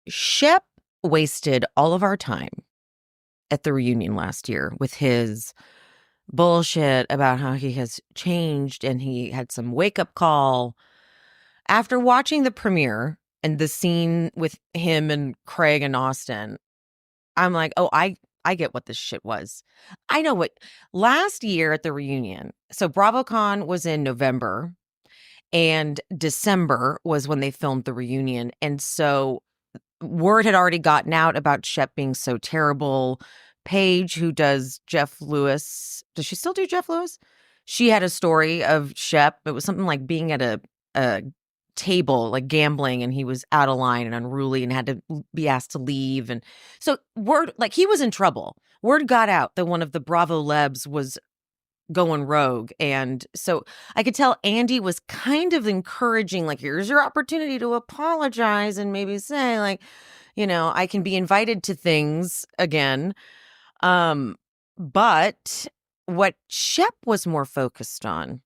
Shep wasted all of our time at the reunion last year with his bullshit about how he has changed and he had some wake up call. After watching the premiere and the scene with him and Craig and Austin, I'm like, oh, I get what this shit was. I know what last year at the reunion. So BravoCon was in November and December was when they filmed the reunion. And so word had already gotten out about Shep being so terrible. Paige, who does Jeff Lewis, does she still do Jeff Lewis? She had a story of Shep. It was something like being at a table, like gambling, and he was out of line and unruly and had to be asked to leave. And so word, like he was in trouble. Word got out that one of the Bravo Lebs was going rogue. And so I could tell Andy was kind of encouraging, like, here's your opportunity to apologize and maybe say, like, I can be invited to things again. But what Shep was more focused on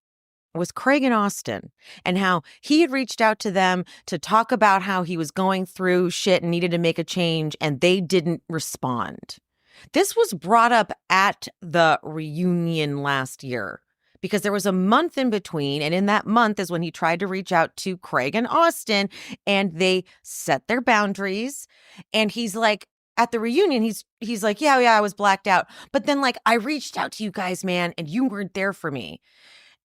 was Craig and Austin and how he had reached out to them to talk about how he was going through shit and needed to make a change, and they didn't respond. This was brought up at the reunion last year because there was a month in between. And in that month is when he tried to reach out to Craig and Austin, and they set their boundaries. And he's like, at the reunion, he's like, yeah, I was blacked out. But then, like, I reached out to you guys, man, and you weren't there for me.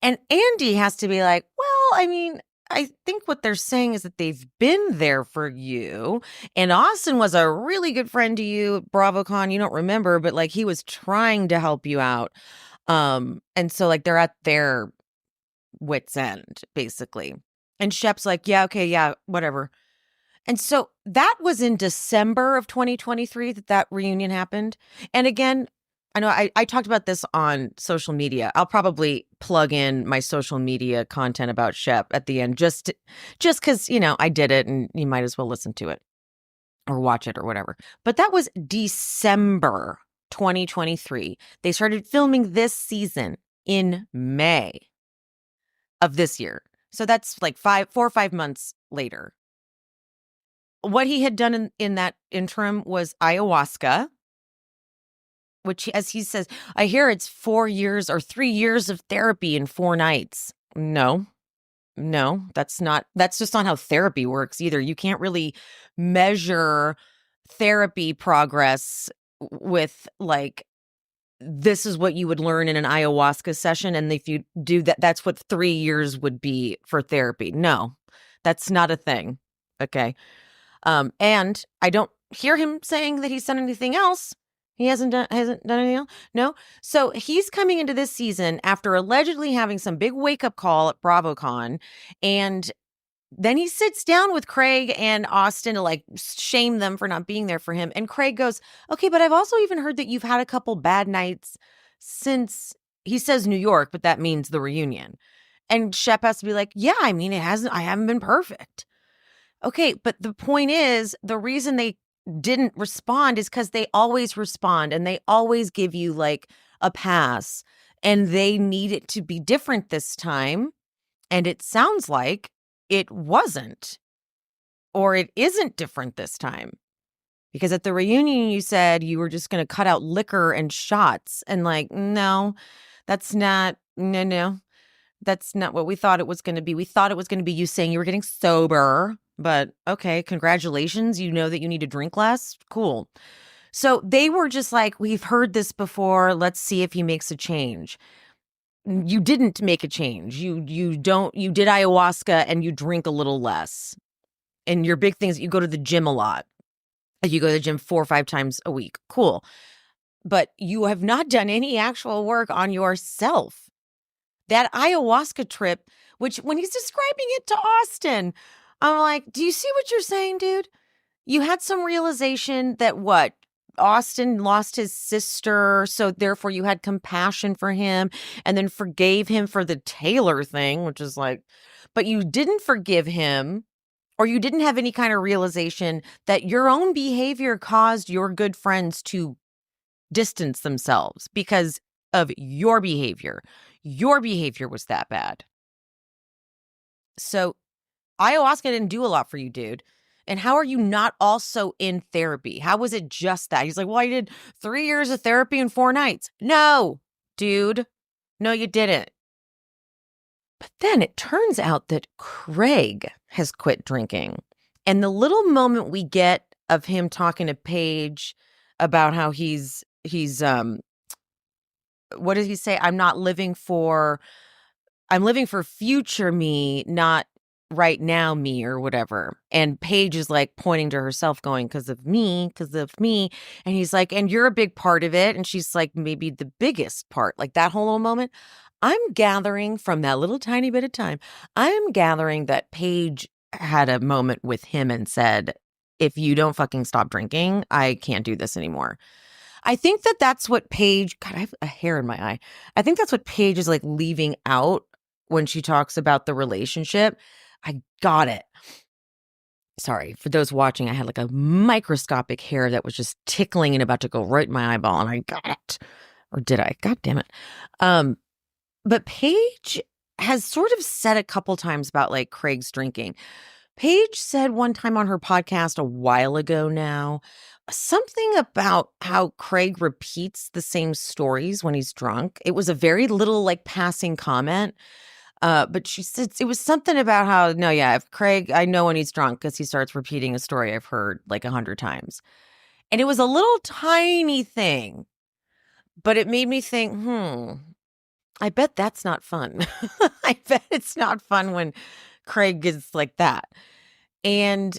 And Andy has to be like, well, I mean, I think what they're saying is that they've been there for you. And Austin was a really good friend to you at BravoCon. You don't remember, but like he was trying to help you out. And so like they're at their wits' end, basically. And Shep's like, yeah, okay, yeah, whatever. And so that was in December of 2023 that reunion happened. And again, I know I talked about this on social media. I'll probably plug in my social media content about Shep at the end, just because, I did it and you might as well listen to it or watch it or whatever. But that was December 2023. They started filming this season in May of this year. So that's like 4 or 5 months later. What he had done in that interim was ayahuasca, which, as he says, I hear it's 4 years or 3 years of therapy in 4 nights. No, that's just not how therapy works either. You can't really measure therapy progress with like, this is what you would learn in an ayahuasca session. And if you do that, that's what 3 years would be for therapy. No, that's not a thing. Okay. And I don't hear him saying that he's done anything else. He hasn't done anything else? No. So he's coming into this season after allegedly having some big wake-up call at BravoCon. And then he sits down with Craig and Austin to like shame them for not being there for him. And Craig goes, okay, but I've also even heard that you've had a couple bad nights since, he says New York, but that means the reunion. And Shep has to be like, yeah, I mean, I haven't been perfect. Okay, but the point is, the reason they didn't respond is because they always respond and they always give you like a pass, and they need it to be different this time. And it sounds like it wasn't, or it isn't different this time. Because at the reunion, you said you were just going to cut out liquor and shots. And like, no, that's not what we thought it was going to be. We thought it was going to be you saying you were getting sober. But okay, congratulations. You know that you need to drink less. Cool. So they were just like, we've heard this before. Let's see if he makes a change. You didn't make a change. You did ayahuasca and you drink a little less. And your big thing is you go to the gym a lot. You go to the gym 4 or 5 times a week. Cool. But you have not done any actual work on yourself. That ayahuasca trip, which when he's describing it to Austin, I'm like, do you see what you're saying, dude? You had some realization that Austin lost his sister, so therefore you had compassion for him and then forgave him for the Taylor thing, which is like, but you didn't forgive him, or you didn't have any kind of realization that your own behavior caused your good friends to distance themselves because of your behavior. Your behavior was that bad. So ayahuasca didn't do a lot for you, dude. And how are you not also in therapy? How was it just that? He's like, well, I did 3 years of therapy in 4 nights. No, dude. No, you didn't. But then it turns out that Craig has quit drinking. And the little moment we get of him talking to Paige about how he's what did he say? I'm living for future me, not right now me or whatever. And Paige is like pointing to herself going, because of me, because of me. And he's like, and you're a big part of it. And she's like, maybe the biggest part, like that whole little moment. I'm gathering from that little tiny bit of time, I'm gathering that Paige had a moment with him and said, if you don't fucking stop drinking, I can't do this anymore. I think that that's what Paige, God, I have a hair in my eye. I think that's what Paige is like leaving out when she talks about the relationship. I got it. Sorry, for those watching, I had like a microscopic hair that was just tickling and about to go right in my eyeball, and I got it. Or did I? God damn it. But Paige has sort of said a couple times about like Craig's drinking. Paige said one time on her podcast a while ago now, something about how Craig repeats the same stories when he's drunk. It was a very little like passing comment. But she said it was something about how, no, yeah, if Craig, I know when he's drunk because he starts repeating a story I've heard like 100 times. And it was a little tiny thing, but it made me think, I bet that's not fun. I bet it's not fun when Craig is like that. And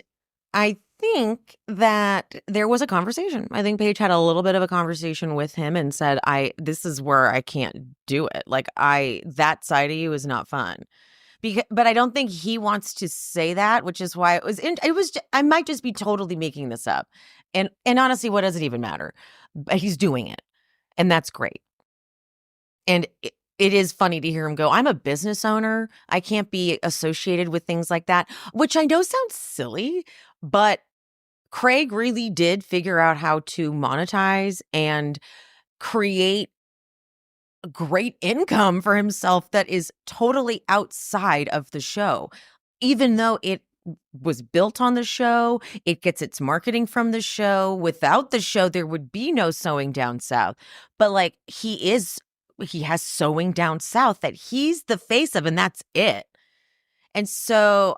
I think that there was a conversation. I think Paige had a little bit of a conversation with him and said, this is where I can't do it. Like that side of you is not fun. But I don't think he wants to say that, which is why I might just be totally making this up. And honestly, what does it even matter? But he's doing it. And that's great. And it is funny to hear him go, I'm a business owner. I can't be associated with things like that, which I know sounds silly, but Craig really did figure out how to monetize and create great income for himself that is totally outside of the show. Even though it was built on the show, it gets its marketing from the show. Without the show, there would be no Sewing Down South. But like he has Sewing Down South that he's the face of, and that's it. And so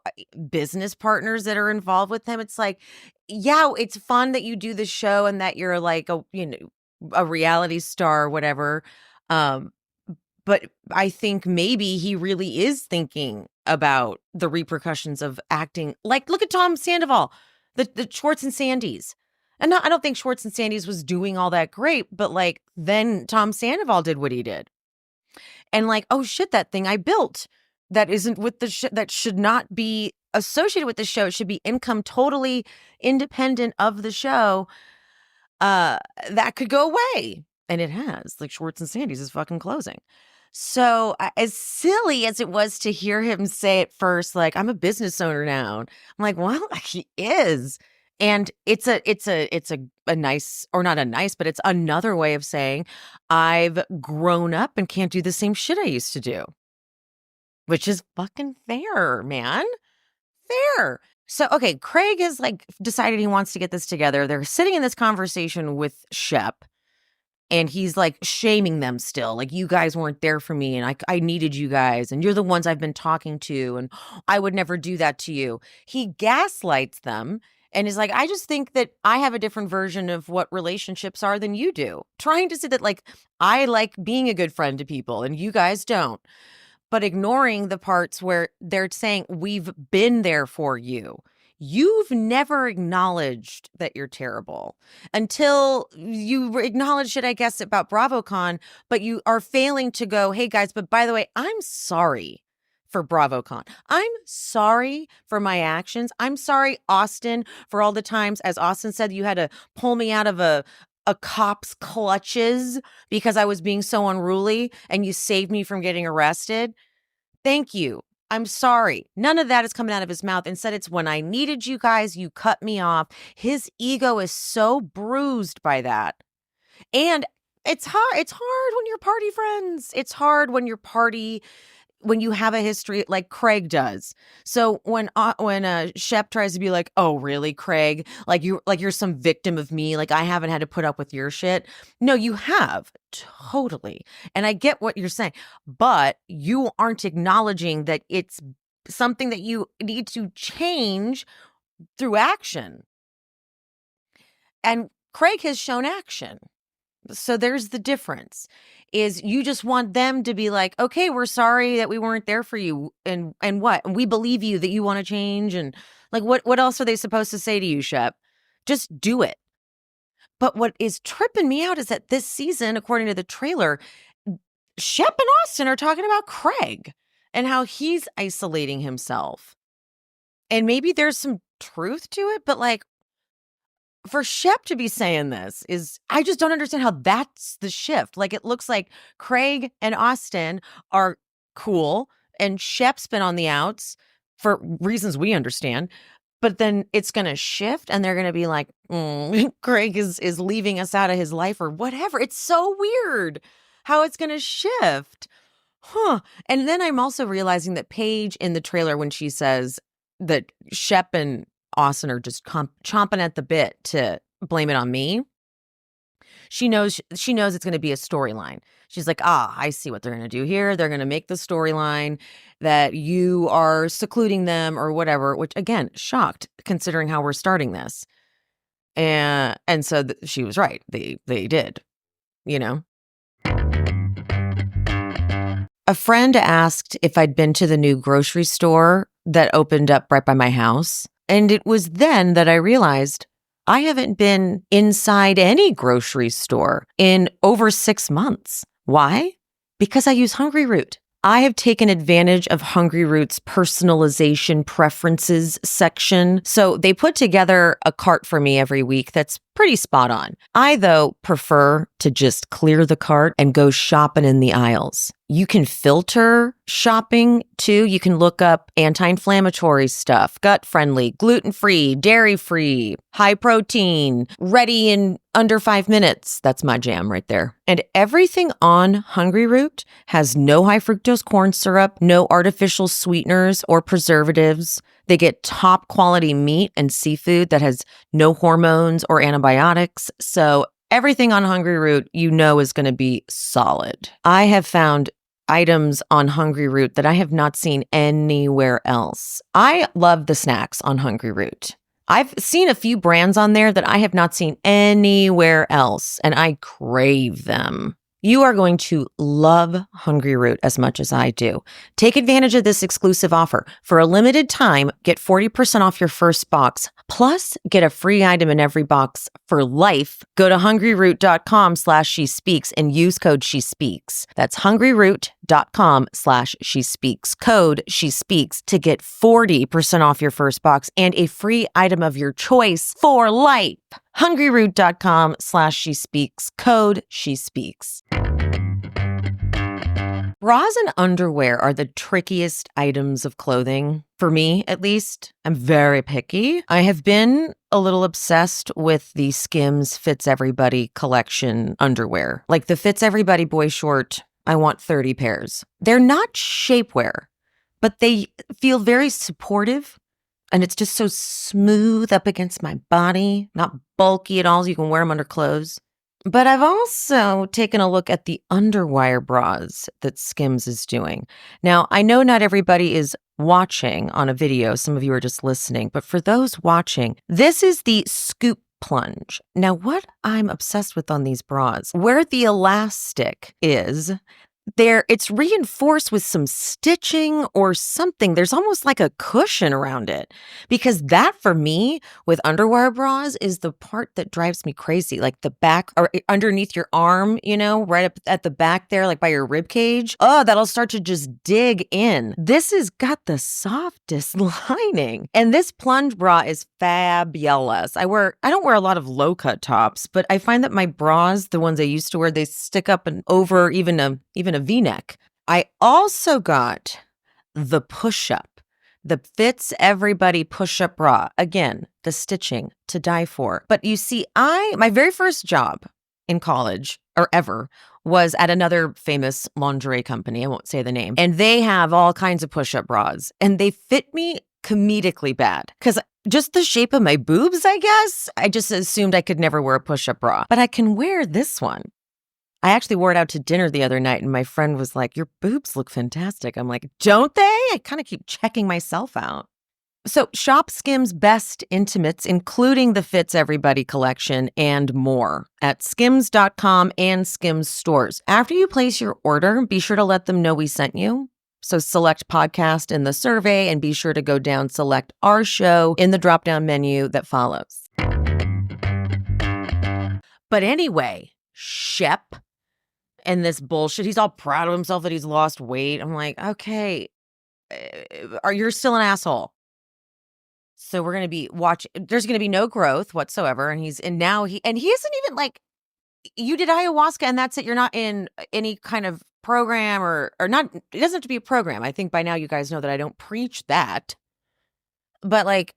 business partners that are involved with him, it's like, yeah, it's fun that you do the show and that you're like a reality star or whatever. But I think maybe he really is thinking about the repercussions of acting. Like, look at Tom Sandoval, the Schwartz and Sandys. And I don't think Schwartz and Sandys was doing all that great, but like then Tom Sandoval did what he did. And like, oh shit, that thing I built that isn't with the that should not be associated with the show. It should be income totally independent of the show. That could go away. And it has. Like Schwartz and Sandys is fucking closing. So as silly as it was to hear him say at first, like, I'm a business owner now. I'm like, well, he is. And it's a nice, or not a nice, but it's another way of saying I've grown up and can't do the same shit I used to do. Which is fucking fair, man. Fair. So, okay, Craig has like decided he wants to get this together. They're sitting in this conversation with Shep. And he's like shaming them still. Like, you guys weren't there for me. And I needed you guys. And you're the ones I've been talking to. And I would never do that to you. He gaslights them and is like, I just think that I have a different version of what relationships are than you do. Trying to say that, like, I like being a good friend to people and you guys don't. But ignoring the parts where they're saying, we've been there for you. You've never acknowledged that you're terrible until you acknowledged it, I guess, about BravoCon, but you are failing to go, hey guys, but by the way, I'm sorry for BravoCon. I'm sorry for my actions. I'm sorry, Austin, for all the times, as Austin said, you had to pull me out of a cop's clutches because I was being so unruly and you saved me from getting arrested. Thank you. I'm sorry. None of that is coming out of his mouth. Instead, it's when I needed you guys, you cut me off. His ego is so bruised by that. And it's hard. It's hard when you're party friends. It's hard when your party when you have a history like Craig does. So when Shep tries to be like, "Oh, really, Craig? You're some victim of me. Like I haven't had to put up with your shit." No, you have. Totally. And I get what you're saying, but you aren't acknowledging that it's something that you need to change through action. And Craig has shown action. So there's the difference, is you just want them to be like, "Okay, we're sorry that we weren't there for you." And what? And we believe you that you want to change. And like, what else are they supposed to say to you, Shep? Just do it. But what is tripping me out is that this season, according to the trailer, Shep and Austin are talking about Craig and how he's isolating himself. And maybe there's some truth to it, but like, for Shep to be saying this is, I just don't understand how that's the shift. Like, it looks like Craig and Austin are cool and Shep's been on the outs for reasons we understand, but then it's going to shift and they're going to be like, Craig is leaving us out of his life or whatever. It's so weird how it's going to shift. Huh. And then I'm also realizing that Paige in the trailer, when she says that Shep and Austin are just chomping at the bit to blame it on me, she knows it's going to be a storyline. She's like, I see what they're going to do here. They're going to make the storyline that you are secluding them or whatever, which again, shocked considering how we're starting this. And so she was right. They did, you know. A friend asked if I'd been to the new grocery store that opened up right by my house. And it was then that I realized I haven't been inside any grocery store in over 6 months. Why? Because I use Hungryroot. I have taken advantage of Hungryroot's personalization preferences section. So they put together a cart for me every week that's pretty spot on. I, though, prefer to just clear the cart and go shopping in the aisles. You can filter shopping too. You can look up anti-inflammatory stuff, gut-friendly, gluten-free, dairy-free, high protein, ready in under 5 minutes. That's my jam right there. And everything on Hungryroot has no high fructose corn syrup, no artificial sweeteners or preservatives. They get top quality meat and seafood that has no hormones or antibiotics. So everything on Hungryroot, is going to be solid. I have found items on Hungryroot that I have not seen anywhere else. I love the snacks on Hungryroot. I've seen a few brands on there that I have not seen anywhere else, and I crave them. You are going to love Hungryroot as much as I do. Take advantage of this exclusive offer. For a limited time, get 40% off your first box, plus get a free item in every box for life. Go to hungryroot.com/she-speaks and use code she-speaks. That's hungryroot.com/she-speaks. Code she-speaks to get 40% off your first box and a free item of your choice for life. hungryroot.com/she-speaks. Code she-speaks. Bras and underwear are the trickiest items of clothing. For me, at least. I'm very picky. I have been a little obsessed with the Skims Fits Everybody collection underwear. Like the Fits Everybody boy short, I want 30 pairs. They're not shapewear, but they feel very supportive. And it's just so smooth up against my body, not bulky at all, so you can wear them under clothes. But I've also taken a look at the underwire bras that Skims is doing. Now, I know not everybody is watching on a video. Some of you are just listening. But for those watching, this is the Scoop Plunge. Now, what I'm obsessed with on these bras, where the elastic is, it's reinforced with some stitching or something. There's almost like a cushion around it, because that for me with underwire bras is the part that drives me crazy. Like the back or underneath your arm, right up at the back there, like by your rib cage. Oh, that'll start to just dig in. This has got the softest lining. And this plunge bra is fabulous. I don't wear a lot of low cut tops, but I find that my bras, the ones I used to wear, they stick up and over even a V-neck. I also got the push-up, the Fits Everybody push-up bra. Again, the stitching to die for. But you see, my very first job in college or ever was at another famous lingerie company. I won't say the name. And they have all kinds of push-up bras. And they fit me comedically bad because just the shape of my boobs, I guess. I just assumed I could never wear a push-up bra. But I can wear this one. I actually wore it out to dinner the other night, and my friend was like, your boobs look fantastic. I'm like, don't they? I kind of keep checking myself out. So shop Skims' best intimates, including the Fits Everybody collection and more at skims.com and Skims stores. After you place your order, be sure to let them know we sent you. So select podcast in the survey and be sure to go down, select our show in the drop-down menu that follows. But anyway, Shep and this bullshit, he's all proud of himself that he's lost weight. I'm like, okay, you're still an asshole. So we're going to be there's going to be no growth whatsoever. And he isn't even like, you did ayahuasca and that's it. You're not in any kind of program or not. It doesn't have to be a program. I think by now you guys know that I don't preach that. But like,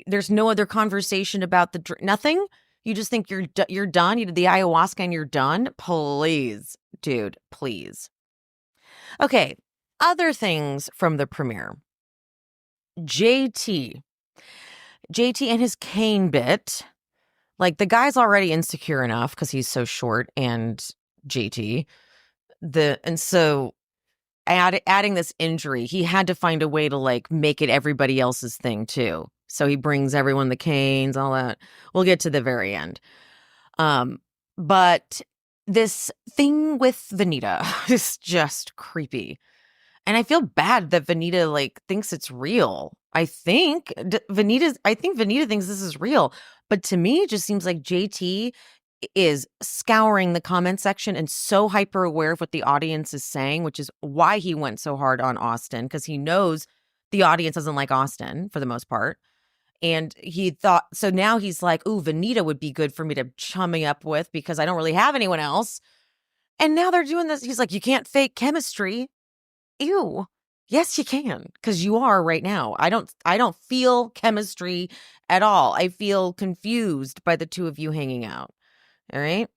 there's no other conversation about nothing. You just think you're done. You did the ayahuasca and you're done. Please, dude, please. Okay, other things from the premiere. JT and his cane bit. Like, the guy's already insecure enough because he's so short and JT. And so adding this injury, he had to find a way to like make it everybody else's thing too. So he brings everyone the canes, all that. We'll get to the very end. But this thing with Venita is just creepy. And I feel bad that Venita like thinks it's real. I think Venita thinks this is real. But to me, it just seems like JT is scouring the comment section and so hyper aware of what the audience is saying, which is why he went so hard on Austin, because he knows the audience doesn't like Austin for the most part. And he thought, so now he's like, ooh, Venita would be good for me to chumming up with because I don't really have anyone else. And now they're doing this. He's like, you can't fake chemistry. Ew. Yes, you can, because you are right now. I don't feel chemistry at all. I feel confused by the two of you hanging out. All right.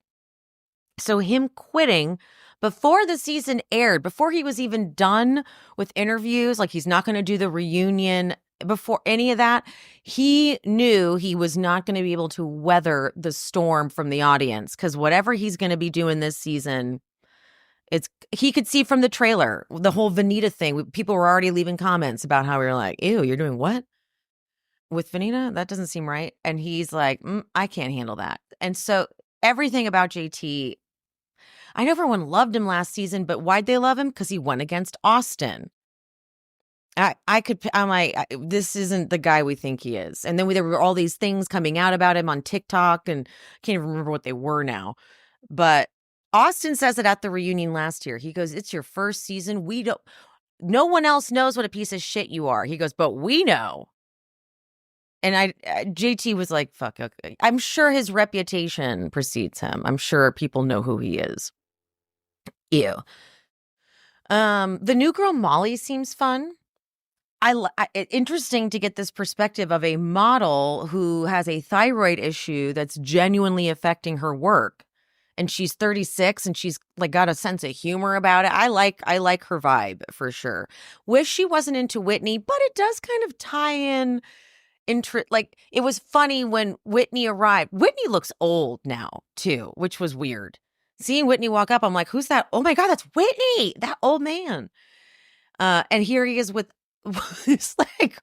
So him quitting before the season aired, before he was even done with interviews, like he's not going to do the reunion, before any of that, he knew he was not going to be able to weather the storm from the audience, because whatever he's going to be doing this season, he could see from the trailer, the whole Venita thing. People were already leaving comments about how we were like, ew, you're doing what? With Venita? That doesn't seem right. And he's like, I can't handle that. And so everything about JT, I know everyone loved him last season, but why'd they love him? Because he went against Austin. I'm like, this isn't the guy we think he is. And then there were all these things coming out about him on TikTok, and I can't even remember what they were now. But Austin says it at the reunion last year. He goes, it's your first season. No one else knows what a piece of shit you are. He goes, but we know. And JT was like, fuck. Okay. I'm sure his reputation precedes him. I'm sure people know who he is. Ew. The new girl, Molly, seems fun. Interesting to get this perspective of a model who has a thyroid issue that's genuinely affecting her work. And she's 36 and she's like got a sense of humor about it. I like her vibe for sure. Wish she wasn't into Whitney, but it does kind of tie in. Like, it was funny when Whitney arrived. Whitney looks old now too, which was weird. Seeing Whitney walk up, I'm like, who's that? Oh my God, that's Whitney, that old man. And here he is with his like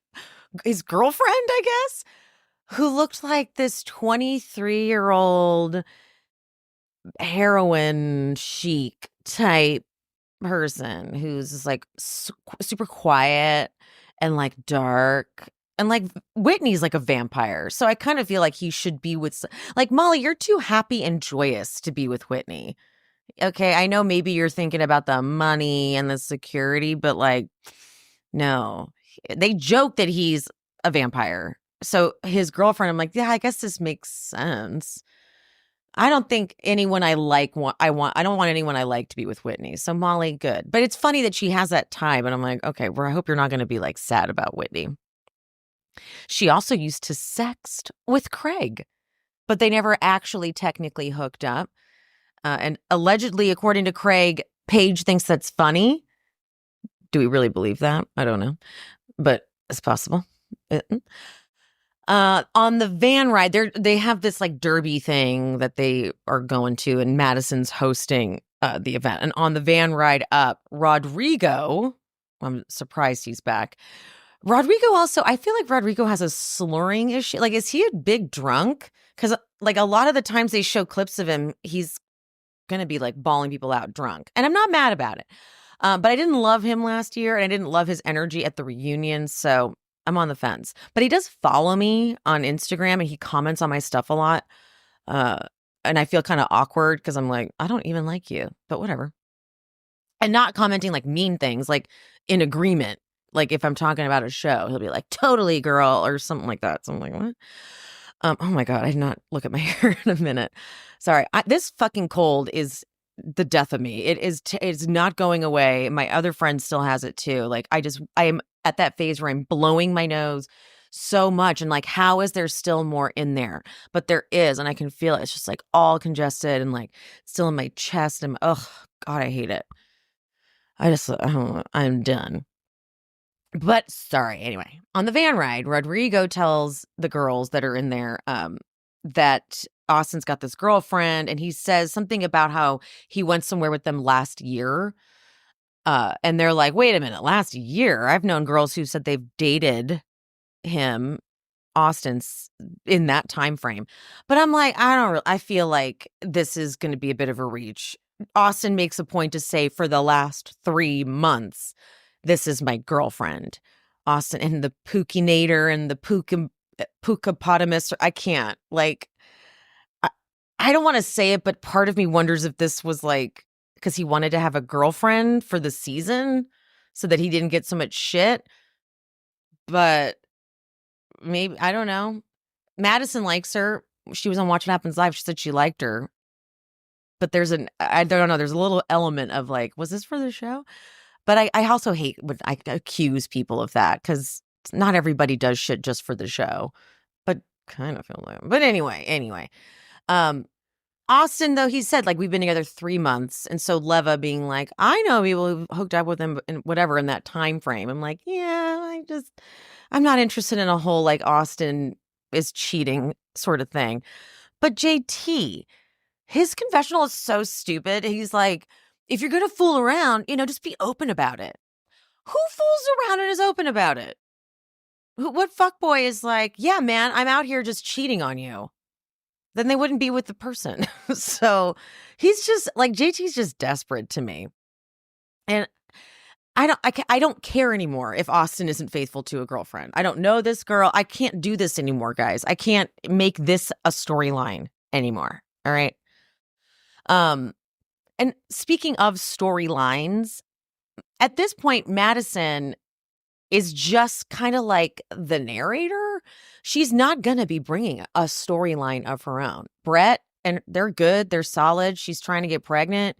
his girlfriend, I guess, who looked like this 23-year-old heroin chic type person who's just like super quiet and like dark. And like Whitney's like a vampire. So I kind of feel like he should be with, like, Molly, you're too happy and joyous to be with Whitney. Okay, I know maybe you're thinking about the money and the security, but like, no. They joke that he's a vampire. So his girlfriend, I'm like, yeah, I guess this makes sense. I don't think anyone I don't want anyone I like to be with Whitney. So Molly, good. But it's funny that she has that time. And I'm like, okay, well, I hope you're not going to be like sad about Whitney. She also used to sext with Craig, but they never actually technically hooked up. And allegedly, according to Craig, Paige thinks that's funny. Do we really believe that? I don't know, but it's possible. On the van ride, they have this like derby thing that they are going to, and Madison's hosting the event. And on the van ride up, Rodrigo, I'm surprised he's back. Rodrigo also, I feel like Rodrigo has a slurring issue. Like, is he a big drunk? Because like a lot of the times they show clips of him, he's gonna be like bawling people out drunk, and I'm not mad about it. But I didn't love him last year, and I didn't love his energy at the reunion, so I'm on the fence. But he does follow me on Instagram, and he comments on my stuff a lot. And I feel kind of awkward because I'm like, I don't even like you, but whatever. And not commenting like mean things, like in agreement. Like if I'm talking about a show, he'll be like, totally, girl, or something like that. So I'm like, what? Oh my God, I did not look at my hair in a minute. Sorry. This fucking cold is the death of me. It's not going away. My other friend still has it too. Like I am at that phase where I'm blowing my nose so much. And like, how is there still more in there? But there is, and I can feel it. It's just like all congested and like still in my chest. And oh God, I hate it. I'm done. But sorry, anyway. On the van ride, Rodrigo tells the girls that are in there that Austin's got this girlfriend, and he says something about how he went somewhere with them last year. And they're like, wait a minute, last year? I've known girls who said they've dated him, Austin's, in that time frame. But I'm like, I feel like this is going to be a bit of a reach. Austin makes a point to say for the last 3 months, this is my girlfriend. Austin and the Pookinator and the Pookapotamus. I can't. Like, I don't want to say it, but part of me wonders if this was like, because he wanted to have a girlfriend for the season so that he didn't get so much shit. But maybe, I don't know. Madison likes her. She was on Watch What Happens Live. She said she liked her. But I don't know, there's a little element of like, was this for the show? But I also hate when I accuse people of that, because not everybody does shit just for the show. But kind of feel like, but anyway. Austin, though, he said, like, we've been together 3 months. And so Leva being like, I know people who've hooked up with him and whatever in that time frame. I'm like, yeah, I'm not interested in a whole like Austin is cheating sort of thing. But JT, his confessional is so stupid. He's like, if you're going to fool around, just be open about it. Who fools around and is open about it? What fuckboy is like, yeah, man, I'm out here just cheating on you? Then they wouldn't be with the person. So he's just like, JT's just desperate to me. And I don't care anymore if Austin isn't faithful to a girlfriend. I don't know this girl. I can't do this anymore, guys. I can't make this a storyline anymore. All right. And speaking of storylines, at this point, Madison is just kind of like the narrator. She's not going to be bringing a storyline of her own. Brett, and they're good. They're solid. She's trying to get pregnant.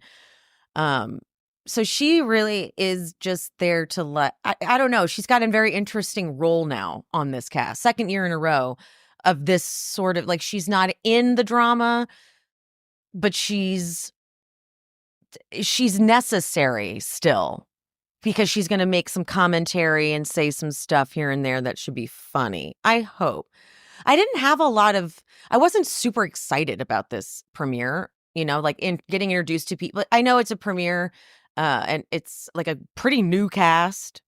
So she really is just there to I don't know. She's got a very interesting role now on this cast. Second year in a row of this sort of, like, she's not in the drama, but she's necessary still, because she's going to make some commentary and say some stuff here and there that should be funny. I hope. I wasn't super excited about this premiere, like in getting introduced to people. I know it's a premiere and it's like a pretty new cast.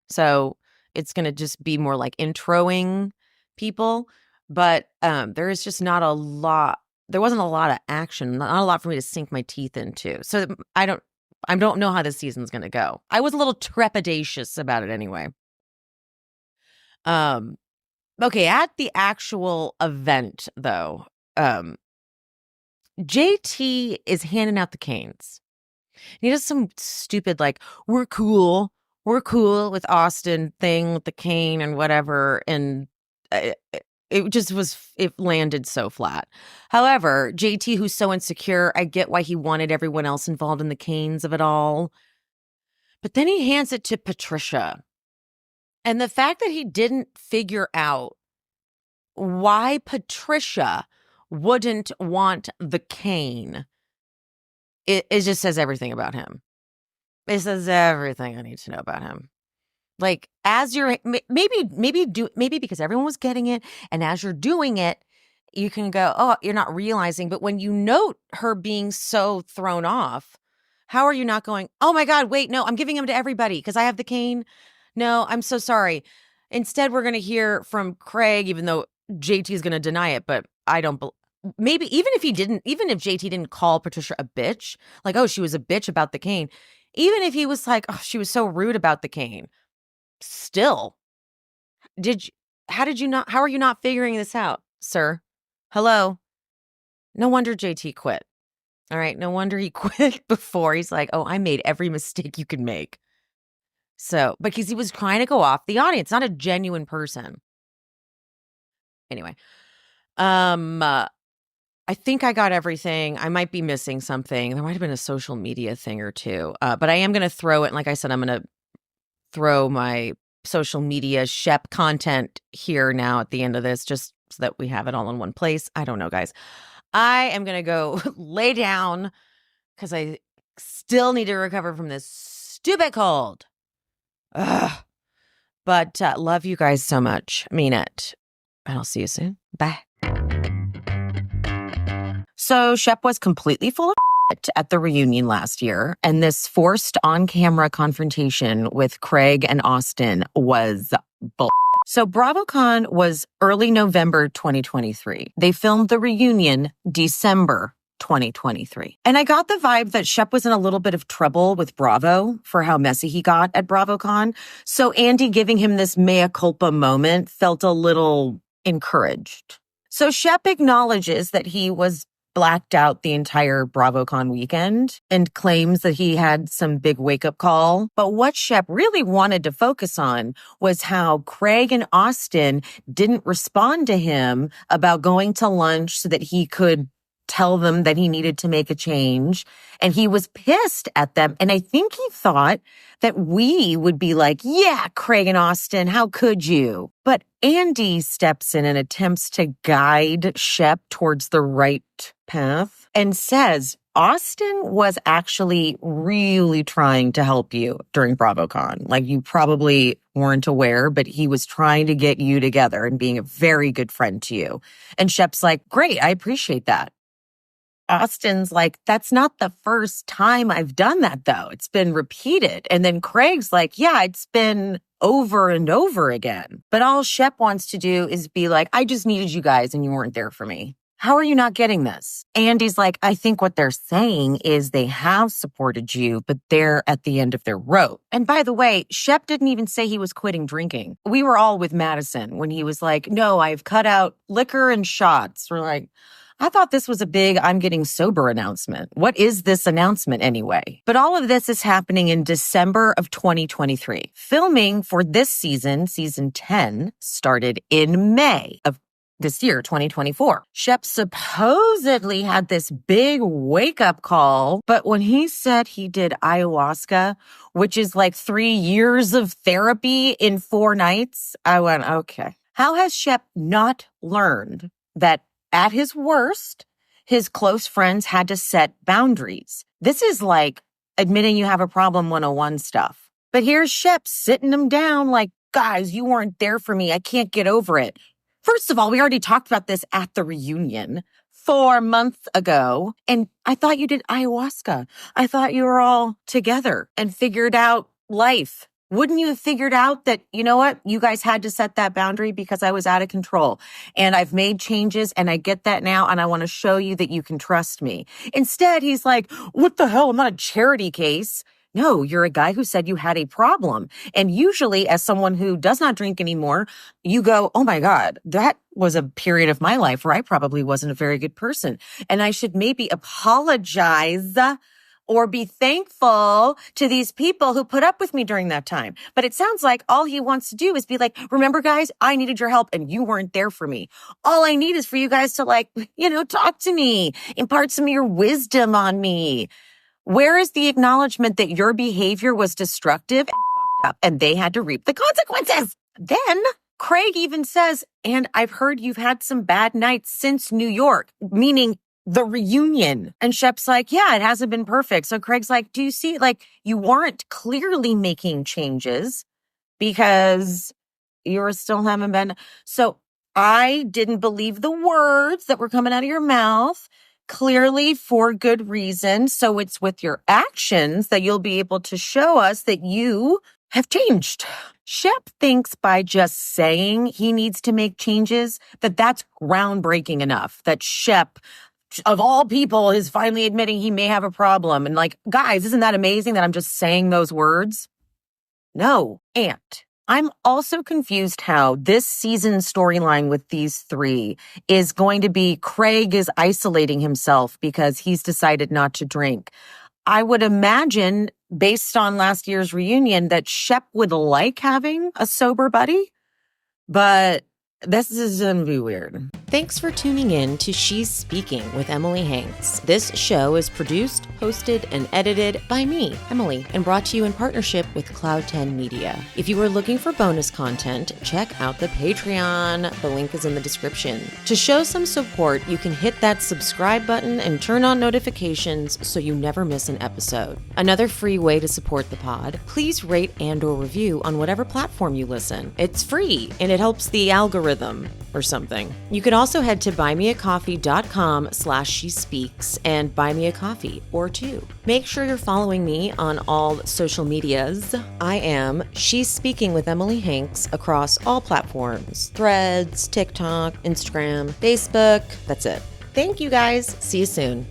So it's going to just be more like introing people. But there is just not a lot. There wasn't a lot of action, not a lot for me to sink my teeth into. So I don't know how this season's going to go. I was a little trepidatious about it anyway. Okay, at the actual event, though, JT is handing out the canes. He does some stupid, like, we're cool with Austin thing with the cane and whatever. And it landed so flat. However, JT, who's so insecure, I get why he wanted everyone else involved in the canes of it all. But then he hands it to Patricia. And the fact that he didn't figure out why Patricia wouldn't want the cane it just says everything about him. It says everything I need to know about him. Like, as you're maybe because everyone was getting it, and as you're doing it, you can go, oh, you're not realizing. But when you note her being so thrown off, how are you not going, oh my God, wait, no, I'm giving him to everybody because I have the cane. No, I'm so sorry. Instead, we're going to hear from Craig, even though JT is going to deny it, but I don't maybe even if JT didn't call Patricia a bitch, like, oh, she was a bitch about the cane. Even if he was like, oh, she was so rude about the cane. Still, how are you not figuring this out, sir? Hello? No wonder JT quit. All right. No wonder he quit before. He's like, oh, I made every mistake you can make. So, because he was trying to go off the audience, not a genuine person. Anyway, I think I got everything. I might be missing something. There might have been a social media thing or two, but I am going to throw it. And like I said, I'm going to throw my social media Shep content here now at the end of this, just so that we have it all in one place. I don't know, guys. I am going to go lay down because I still need to recover from this stupid cold. Ugh. But love you guys so much. I mean it. And I'll see you soon. Bye. So Shep was completely full of shit at the reunion last year, and this forced on-camera confrontation with Craig and Austin was bull. So BravoCon was early November 2023. They filmed the reunion December 2023. And I got the vibe that Shep was in a little bit of trouble with Bravo for how messy he got at BravoCon. So Andy giving him this mea culpa moment felt a little encouraged. So Shep acknowledges that he was blacked out the entire BravoCon weekend and claims that he had some big wake-up call. But what Shep really wanted to focus on was how Craig and Austin didn't respond to him about going to lunch so that he could tell them that he needed to make a change. And he was pissed at them. And I think he thought that we would be like, yeah, Craig and Austin, how could you? But Andy steps in and attempts to guide Shep towards the right path and says, Austin was actually really trying to help you during BravoCon. Like, you probably weren't aware, but he was trying to get you together and being a very good friend to you. And Shep's like, great, I appreciate that. Austin's like, that's not the first time I've done that, though. It's been repeated. And then Craig's like, yeah, it's been over and over again. But all Shep wants to do is be like, I just needed you guys and you weren't there for me. How are you not getting this? Andy's like, I think what they're saying is they have supported you, but they're at the end of their rope. And by the way, Shep didn't even say he was quitting drinking. We were all with Madison when he was like, no, I've cut out liquor and shots. We're like, I thought this was a big I'm getting sober announcement. What is this announcement anyway? But all of this is happening in December of 2023. Filming for this season, season 10, started in May of this year, 2024. Shep supposedly had this big wake-up call, but when he said he did ayahuasca, which is like 3 years of therapy in 4 nights, I went, okay. How has Shep not learned that at his worst, his close friends had to set boundaries? This is like admitting you have a problem 101 stuff. But here's Shep sitting him down like, guys, you weren't there for me. I can't get over it. First of all, we already talked about this at the reunion 4 months ago. And I thought you did ayahuasca. I thought you were all together and figured out life. Wouldn't you have figured out that, you know what, you guys had to set that boundary because I was out of control and I've made changes and I get that now and I want to show you that you can trust me. Instead, he's like, what the hell? I'm not a charity case. No, you're a guy who said you had a problem. And usually as someone who does not drink anymore, you go, oh my God, that was a period of my life where I probably wasn't a very good person. And I should maybe apologize or be thankful to these people who put up with me during that time. But it sounds like all he wants to do is be like, remember guys, I needed your help and you weren't there for me. All I need is for you guys to like, talk to me, impart some of your wisdom on me. Where is the acknowledgement that your behavior was destructive and fucked up and they had to reap the consequences? Then Craig even says, and I've heard you've had some bad nights since New York, meaning the reunion. And Shep's like, yeah, it hasn't been perfect. So Craig's like, do you see, like, you weren't clearly making changes because you still haven't been. So I didn't believe the words that were coming out of your mouth, clearly for good reason. So it's with your actions that you'll be able to show us that you have changed. Shep thinks by just saying he needs to make changes, that's groundbreaking enough, that Shep, of all people, is finally admitting he may have a problem. And like, guys, isn't that amazing that I'm just saying those words? No. And I'm also confused how this season's storyline with these three is going to be Craig is isolating himself because he's decided not to drink. I would imagine, based on last year's reunion, that Shep would like having a sober buddy, but this is going to be weird. Thanks for tuning in to She's Speaking with Emily Hanks. This show is produced, hosted, and edited by me, Emily, and brought to you in partnership with Cloud 10 Media. If you are looking for bonus content, check out the Patreon. The link is in the description. To show some support, you can hit that subscribe button and turn on notifications so you never miss an episode. Another free way to support the pod, please rate and/or review on whatever platform you listen. It's free, and it helps the algorithm or something. You can also head to buymeacoffee.com/shespeaks and buy me a coffee or two. Make sure you're following me on all social medias. I am She's Speaking with Emily Hanks across all platforms: Threads, TikTok, Instagram, Facebook. That's it. Thank you guys. See you soon.